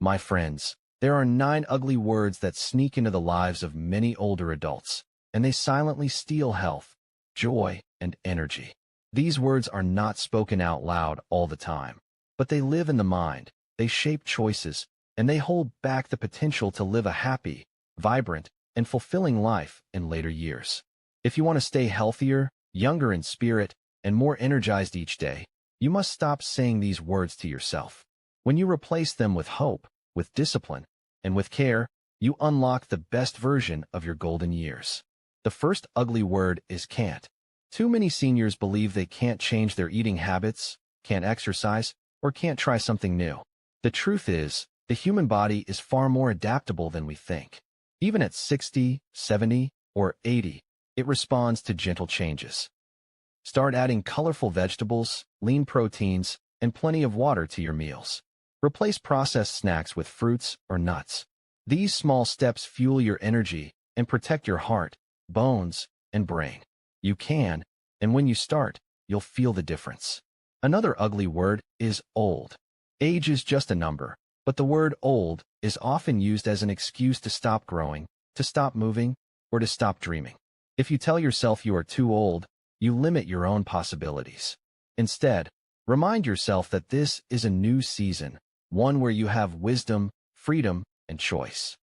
My friends, there are 9 ugly words that sneak into the lives of many older adults, and they silently steal health, joy, and energy. These words are not spoken out loud all the time, but they live in the mind, they shape choices, and they hold back the potential to live a happy, vibrant, and fulfilling life in later years. If you want to stay healthier, younger in spirit, and more energized each day, you must stop saying these words to yourself. When you replace them with hope, with discipline, and with care, you unlock the best version of your golden years. The first ugly word is can't. Too many seniors believe they can't change their eating habits, can't exercise, or can't try something new. The truth is, the human body is far more adaptable than we think. Even at 60, 70, or 80, it responds to gentle changes. Start adding colorful vegetables, lean proteins, and plenty of water to your meals. Replace processed snacks with fruits or nuts. These small steps fuel your energy and protect your heart, bones, and brain. You can, and when you start, you'll feel the difference. Another ugly word is old. Age is just a number, but the word old is often used as an excuse to stop growing, to stop moving, or to stop dreaming. If you tell yourself you are too old, you limit your own possibilities. Instead, remind yourself that this is a new season, one where you have wisdom, freedom, and choice.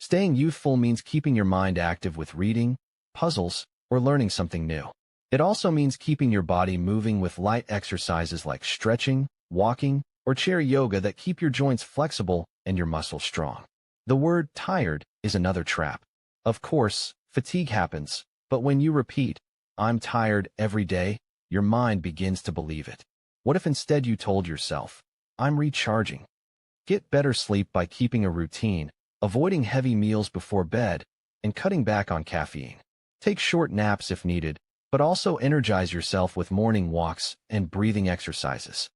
Staying youthful means keeping your mind active with reading, puzzles, or learning something new. It also means keeping your body moving with light exercises like stretching, walking, or chair yoga that keep your joints flexible and your muscles strong. The word tired is another trap. Of course, fatigue happens, but when you repeat, "I'm tired" every day, your mind begins to believe it. What if instead you told yourself, "I'm recharging"? Get better sleep by keeping a routine, avoiding heavy meals before bed, and cutting back on caffeine. Take short naps if needed, but also energize yourself with morning walks and breathing exercises.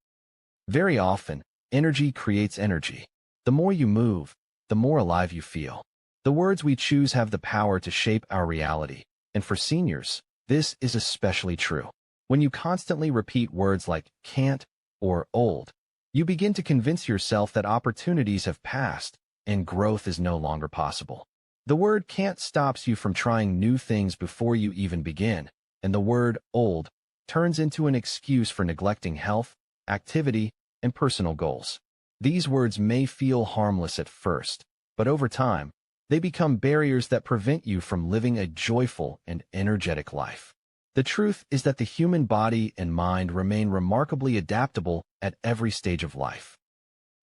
Very often, energy creates energy. The more you move, the more alive you feel. The words we choose have the power to shape our reality, and for seniors, this is especially true. When you constantly repeat words like can't or old, you begin to convince yourself that opportunities have passed and growth is no longer possible. The word can't stops you from trying new things before you even begin, and the word old turns into an excuse for neglecting health, activity, and personal goals. These words may feel harmless at first, but over time, they become barriers that prevent you from living a joyful and energetic life. The truth is that the human body and mind remain remarkably adaptable at every stage of life.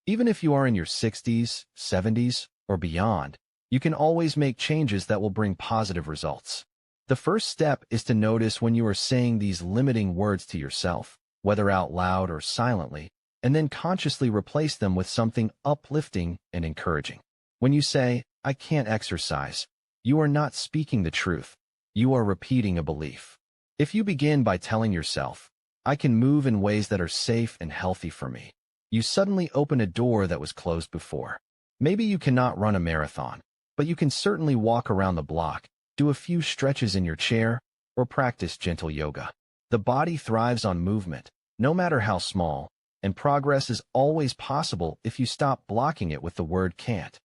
Even if you are in your 60s, 70s, or beyond, you can always make changes that will bring positive results. The first step is to notice when you are saying these limiting words to yourself, whether out loud or silently, and then consciously replace them with something uplifting and encouraging. When you say, "I can't exercise," you are not speaking the truth. You are repeating a belief. If you begin by telling yourself, "I can move in ways that are safe and healthy for me," you suddenly open a door that was closed before. Maybe you cannot run a marathon, but you can certainly walk around the block, do a few stretches in your chair, or practice gentle yoga. The body thrives on movement, no matter how small, and progress is always possible if you stop blocking it with the word can't.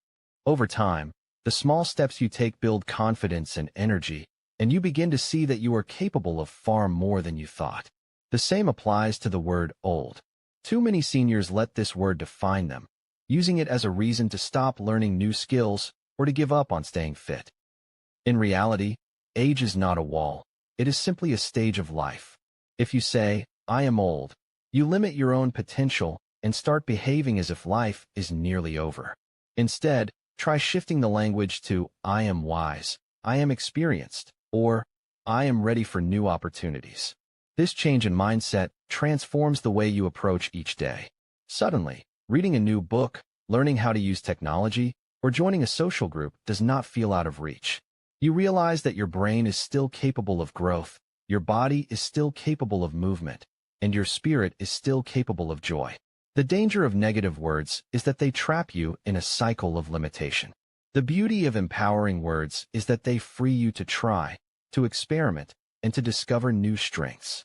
Over time, the small steps you take build confidence and energy, and you begin to see that you are capable of far more than you thought. The same applies to the word old. Too many seniors let this word define them, using it as a reason to stop learning new skills or to give up on staying fit. In reality, age is not a wall. It is simply a stage of life. If you say, "I am old," you limit your own potential and start behaving as if life is nearly over. Instead, try shifting the language to "I am wise," "I am experienced," or "I am ready for new opportunities." This change in mindset transforms the way you approach each day. Suddenly, reading a new book, learning how to use technology, or joining a social group does not feel out of reach. You realize that your brain is still capable of growth, your body is still capable of movement, and your spirit is still capable of joy. The danger of negative words is that they trap you in a cycle of limitation. The beauty of empowering words is that they free you to try, to experiment, and to discover new strengths.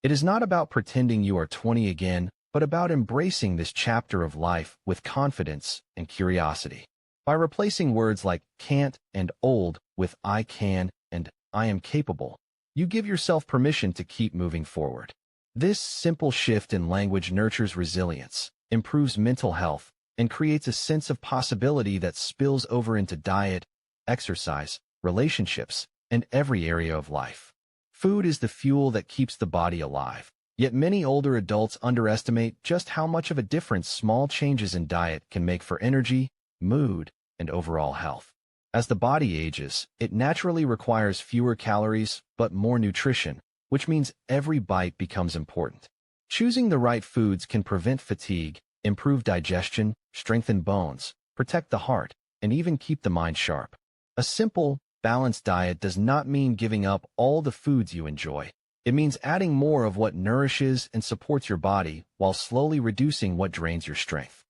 It is not about pretending you are 20 again but about embracing this chapter of life with confidence and curiosity. By replacing words like can't and old with I can and I am capable, you give yourself permission to keep moving forward. This simple shift in language nurtures resilience, improves mental health, and creates a sense of possibility that spills over into diet, exercise, relationships, and every area of life. Food is the fuel that keeps the body alive, yet many older adults underestimate just how much of a difference small changes in diet can make for energy, mood, and overall health. As the body ages, it naturally requires fewer calories but more nutrition, which means every bite becomes important. Choosing the right foods can prevent fatigue, improve digestion, strengthen bones, protect the heart, and even keep the mind sharp. A simple, balanced diet does not mean giving up all the foods you enjoy. It means adding more of what nourishes and supports your body while slowly reducing what drains your strength.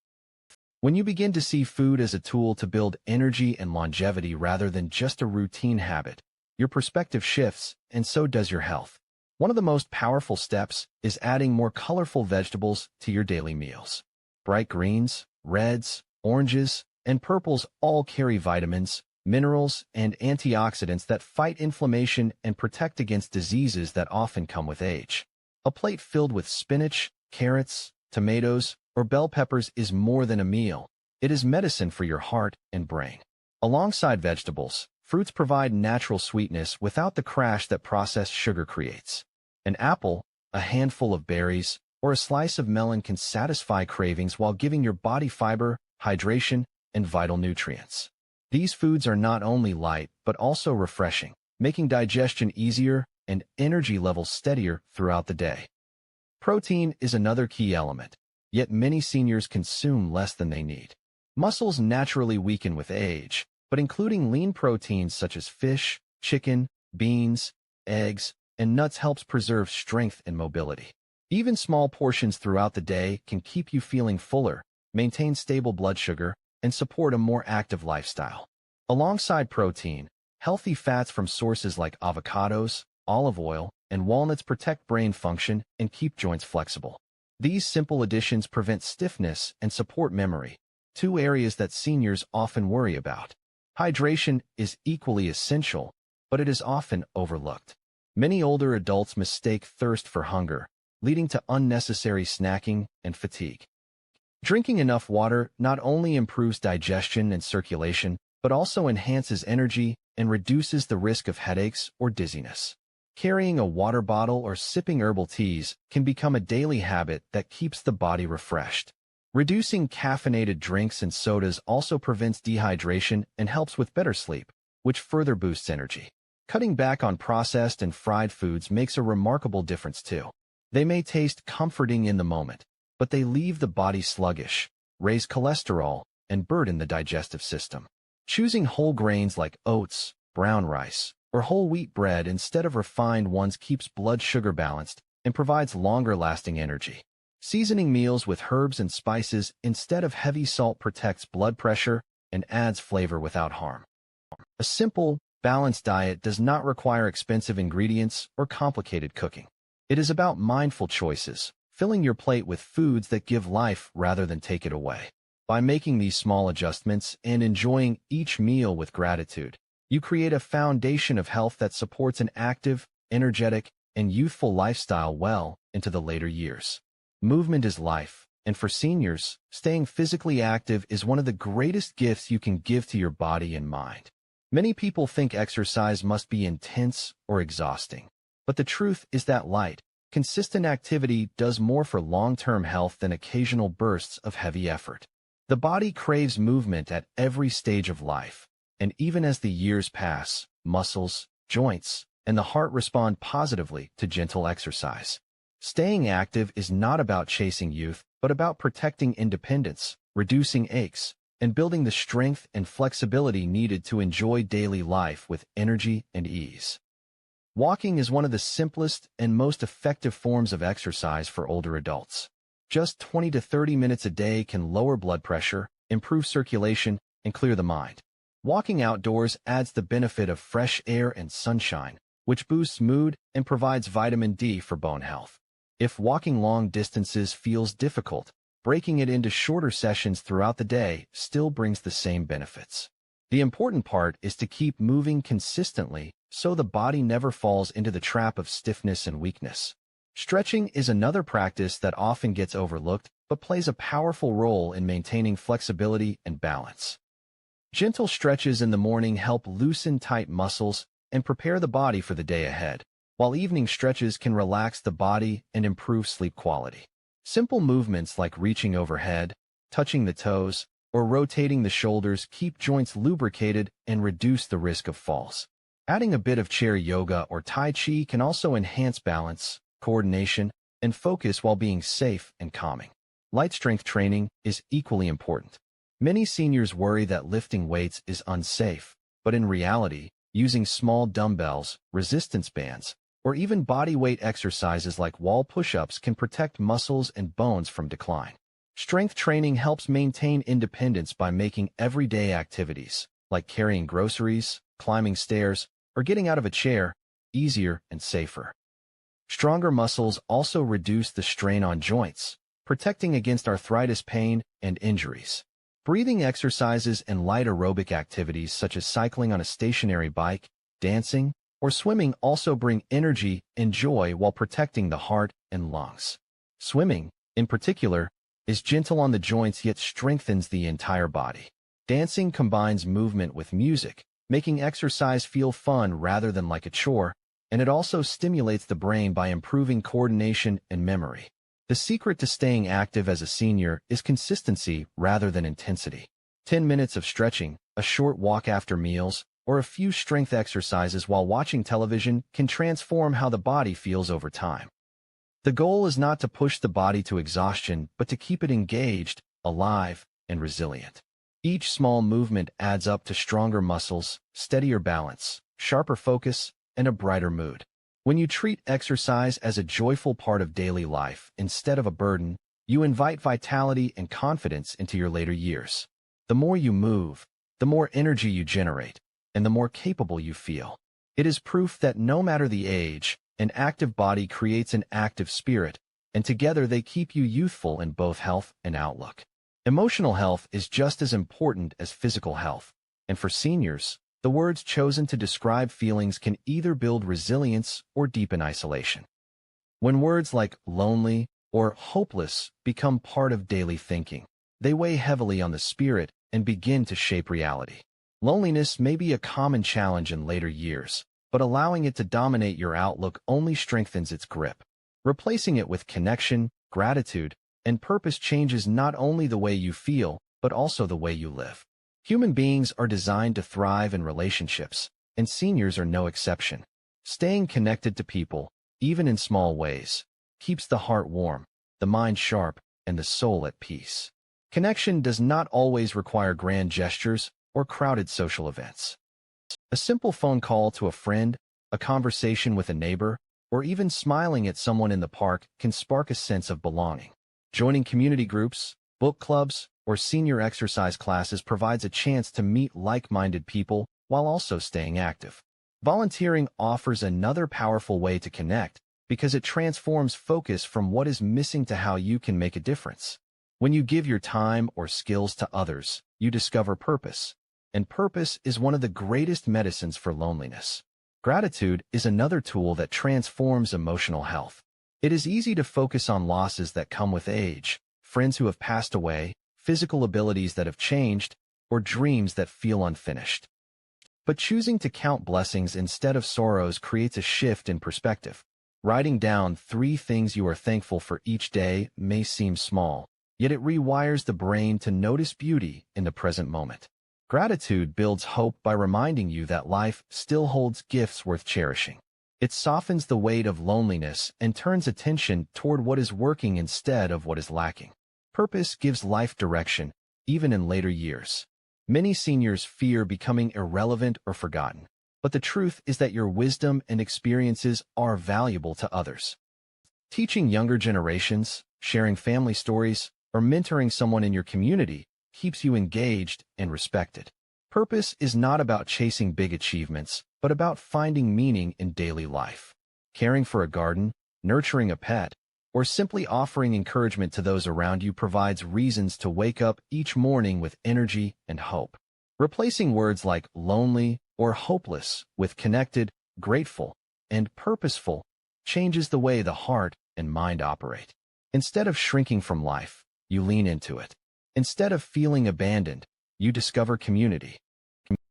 When you begin to see food as a tool to build energy and longevity rather than just a routine habit, your perspective shifts, and so does your health. One of the most powerful steps is adding more colorful vegetables to your daily meals. Bright greens, reds, oranges, and purples all carry vitamins, minerals, and antioxidants that fight inflammation and protect against diseases that often come with age. A plate filled with spinach, carrots, tomatoes, or bell peppers is more than a meal. It is medicine for your heart and brain. Alongside vegetables, fruits provide natural sweetness without the crash that processed sugar creates. An apple, a handful of berries, or a slice of melon can satisfy cravings while giving your body fiber, hydration, and vital nutrients. These foods are not only light but also refreshing, making digestion easier and energy levels steadier throughout the day. Protein is another key element, yet many seniors consume less than they need. Muscles naturally weaken with age, but including lean proteins such as fish, chicken, beans, eggs, and nuts helps preserve strength and mobility. Even small portions throughout the day can keep you feeling fuller, maintain stable blood sugar, and support a more active lifestyle. Alongside protein, healthy fats from sources like avocados, olive oil, and walnuts protect brain function and keep joints flexible. These simple additions prevent stiffness and support memory, two areas that seniors often worry about. Hydration is equally essential, but it is often overlooked. Many older adults mistake thirst for hunger, leading to unnecessary snacking and fatigue. Drinking enough water not only improves digestion and circulation, but also enhances energy and reduces the risk of headaches or dizziness. Carrying a water bottle or sipping herbal teas can become a daily habit that keeps the body refreshed. Reducing caffeinated drinks and sodas also prevents dehydration and helps with better sleep, which further boosts energy. Cutting back on processed and fried foods makes a remarkable difference too. They may taste comforting in the moment, but they leave the body sluggish, raise cholesterol, and burden the digestive system. Choosing whole grains like oats, brown rice, or whole wheat bread instead of refined ones keeps blood sugar balanced and provides longer-lasting energy. Seasoning meals with herbs and spices instead of heavy salt protects blood pressure and adds flavor without harm. A simple, balanced diet does not require expensive ingredients or complicated cooking. It is about mindful choices, filling your plate with foods that give life rather than take it away. By making these small adjustments and enjoying each meal with gratitude, you create a foundation of health that supports an active, energetic, and youthful lifestyle well into the later years. Movement is life, and for seniors, staying physically active is one of the greatest gifts you can give to your body and mind. Many people think exercise must be intense or exhausting, but the truth is that light, consistent activity does more for long-term health than occasional bursts of heavy effort. The body craves movement at every stage of life, and even as the years pass, muscles, joints, and the heart respond positively to gentle exercise. Staying active is not about chasing youth, but about protecting independence, reducing aches, and building the strength and flexibility needed to enjoy daily life with energy and ease. Walking is one of the simplest and most effective forms of exercise for older adults. Just 20 to 30 minutes a day can lower blood pressure, improve circulation, and clear the mind. Walking outdoors adds the benefit of fresh air and sunshine, which boosts mood and provides vitamin D for bone health. If walking long distances feels difficult, breaking it into shorter sessions throughout the day still brings the same benefits. The important part is to keep moving consistently so the body never falls into the trap of stiffness and weakness. Stretching is another practice that often gets overlooked but plays a powerful role in maintaining flexibility and balance. Gentle stretches in the morning help loosen tight muscles and prepare the body for the day ahead, while evening stretches can relax the body and improve sleep quality. Simple movements like reaching overhead, touching the toes, or rotating the shoulders keep joints lubricated and reduce the risk of falls. Adding a bit of chair yoga or Tai Chi can also enhance balance, coordination, and focus while being safe and calming. Light strength training is equally important. Many seniors worry that lifting weights is unsafe, but in reality, using small dumbbells, resistance bands, or even body weight exercises like wall push-ups can protect muscles and bones from decline. Strength training helps maintain independence by making everyday activities, like carrying groceries, climbing stairs, or getting out of a chair, easier and safer. Stronger muscles also reduce the strain on joints, protecting against arthritis pain and injuries. Breathing exercises and light aerobic activities such as cycling on a stationary bike, dancing, or swimming also bring energy and joy while protecting the heart and lungs. Swimming, in particular, is gentle on the joints yet strengthens the entire body. Dancing combines movement with music, making exercise feel fun rather than like a chore, and it also stimulates the brain by improving coordination and memory. The secret to staying active as a senior is consistency rather than intensity. 10 minutes of stretching, a short walk after meals, or a few strength exercises while watching television can transform how the body feels over time. The goal is not to push the body to exhaustion, but to keep it engaged, alive, and resilient. Each small movement adds up to stronger muscles, steadier balance, sharper focus, and a brighter mood. When you treat exercise as a joyful part of daily life instead of a burden, you invite vitality and confidence into your later years. The more you move, the more energy you generate, and the more capable you feel. It is proof that no matter the age, an active body creates an active spirit, and together they keep you youthful in both health and outlook. Emotional health is just as important as physical health, and for seniors, the words chosen to describe feelings can either build resilience or deepen isolation. When words like lonely or hopeless become part of daily thinking, they weigh heavily on the spirit and begin to shape reality. Loneliness may be a common challenge in later years, but allowing it to dominate your outlook only strengthens its grip. Replacing it with connection, gratitude, and purpose changes not only the way you feel, but also the way you live. Human beings are designed to thrive in relationships, and seniors are no exception. Staying connected to people, even in small ways, keeps the heart warm, the mind sharp, and the soul at peace. Connection does not always require grand gestures or crowded social events. A simple phone call to a friend, a conversation with a neighbor, or even smiling at someone in the park can spark a sense of belonging. Joining community groups, book clubs, or senior exercise classes provides a chance to meet like-minded people while also staying active. Volunteering offers another powerful way to connect because it transforms focus from what is missing to how you can make a difference. When you give your time or skills to others, you discover purpose, and purpose is one of the greatest medicines for loneliness. Gratitude is another tool that transforms emotional health. It is easy to focus on losses that come with age, friends who have passed away, physical abilities that have changed, or dreams that feel unfinished. But choosing to count blessings instead of sorrows creates a shift in perspective. Writing down 3 things you are thankful for each day may seem small, yet it rewires the brain to notice beauty in the present moment. Gratitude builds hope by reminding you that life still holds gifts worth cherishing. It softens the weight of loneliness and turns attention toward what is working instead of what is lacking. Purpose gives life direction, even in later years. Many seniors fear becoming irrelevant or forgotten, but the truth is that your wisdom and experiences are valuable to others. Teaching younger generations, sharing family stories, or mentoring someone in your community keeps you engaged and respected. Purpose is not about chasing big achievements, but about finding meaning in daily life. Caring for a garden, nurturing a pet, or simply offering encouragement to those around you provides reasons to wake up each morning with energy and hope. Replacing words like lonely or hopeless with connected, grateful, and purposeful changes the way the heart and mind operate. Instead of shrinking from life, you lean into it. Instead of feeling abandoned, you discover community.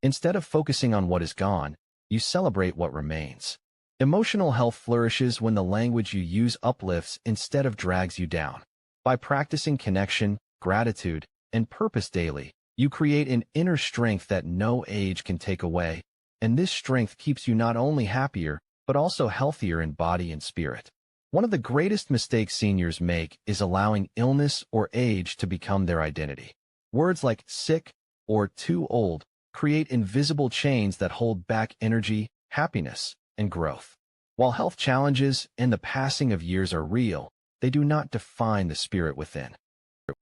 Instead of focusing on what is gone, you celebrate what remains. Emotional health flourishes when the language you use uplifts instead of drags you down. By practicing connection, gratitude, and purpose daily, you create an inner strength that no age can take away, and this strength keeps you not only happier, but also healthier in body and spirit. One of the greatest mistakes seniors make is allowing illness or age to become their identity. Words like sick or too old create invisible chains that hold back energy, happiness, and growth. While health challenges and the passing of years are real, they do not define the spirit within.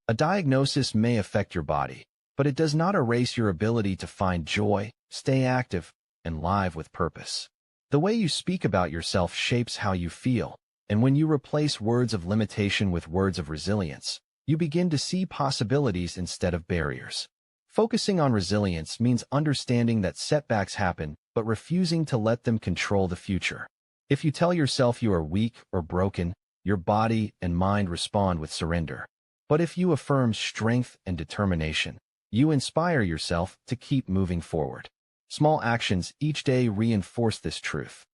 A diagnosis may affect your body, but it does not erase your ability to find joy, stay active, and live with purpose. The way you speak about yourself shapes how you feel, and when you replace words of limitation with words of resilience, you begin to see possibilities instead of barriers. Focusing on resilience means understanding that setbacks happen, but refusing to let them control the future. If you tell yourself you are weak or broken, your body and mind respond with surrender. But if you affirm strength and determination, you inspire yourself to keep moving forward. Small actions each day reinforce this truth.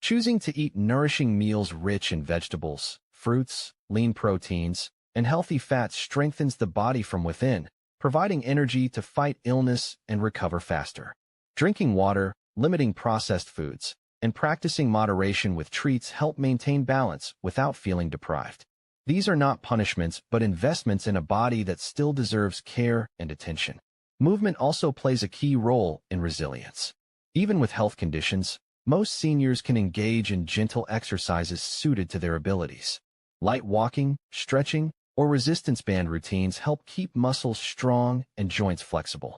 Choosing to eat nourishing meals rich in vegetables, fruits, lean proteins, and healthy fats strengthens the body from within, providing energy to fight illness and recover faster. Drinking water, limiting processed foods, and practicing moderation with treats help maintain balance without feeling deprived. These are not punishments, but investments in a body that still deserves care and attention. Movement also plays a key role in resilience. Even with health conditions, most seniors can engage in gentle exercises suited to their abilities. Light walking, stretching, or resistance band routines help keep muscles strong and joints flexible.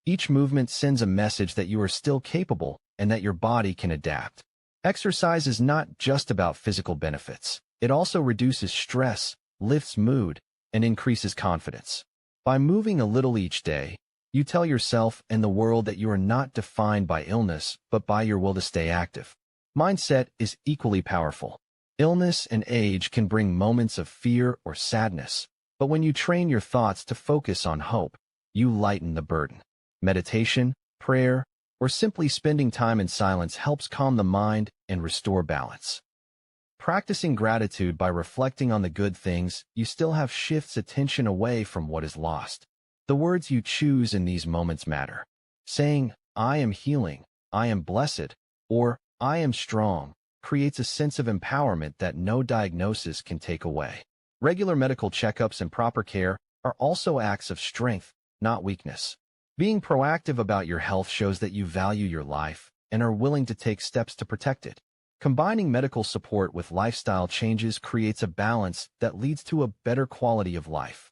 Each movement sends a message that you are still capable and that your body can adapt. Exercise is not just about physical benefits. It also reduces stress, lifts mood, and increases confidence. By moving a little each day, you tell yourself and the world that you are not defined by illness, but by your will to stay active. Mindset is equally powerful. Illness and age can bring moments of fear or sadness, but when you train your thoughts to focus on hope, you lighten the burden. Meditation, prayer, or simply spending time in silence helps calm the mind and restore balance. Practicing gratitude by reflecting on the good things you still have shifts attention away from what is lost. The words you choose in these moments matter. Saying, "I am healing," "I am blessed," or "I am strong," creates a sense of empowerment that no diagnosis can take away. Regular medical checkups and proper care are also acts of strength, not weakness. Being proactive about your health shows that you value your life and are willing to take steps to protect it. Combining medical support with lifestyle changes creates a balance that leads to a better quality of life.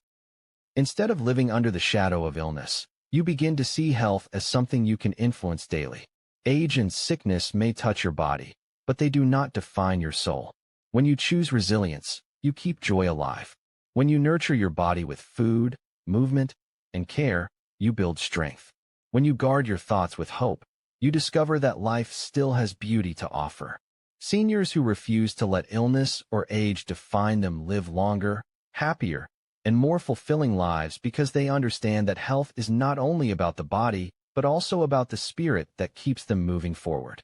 Instead of living under the shadow of illness, you begin to see health as something you can influence daily. Age and sickness may touch your body, but they do not define your soul. When you choose resilience, you keep joy alive. When you nurture your body with food, movement, and care, you build strength. When you guard your thoughts with hope, you discover that life still has beauty to offer. Seniors who refuse to let illness or age define them live longer, happier, and more fulfilling lives because they understand that health is not only about the body, but also about the spirit that keeps them moving forward.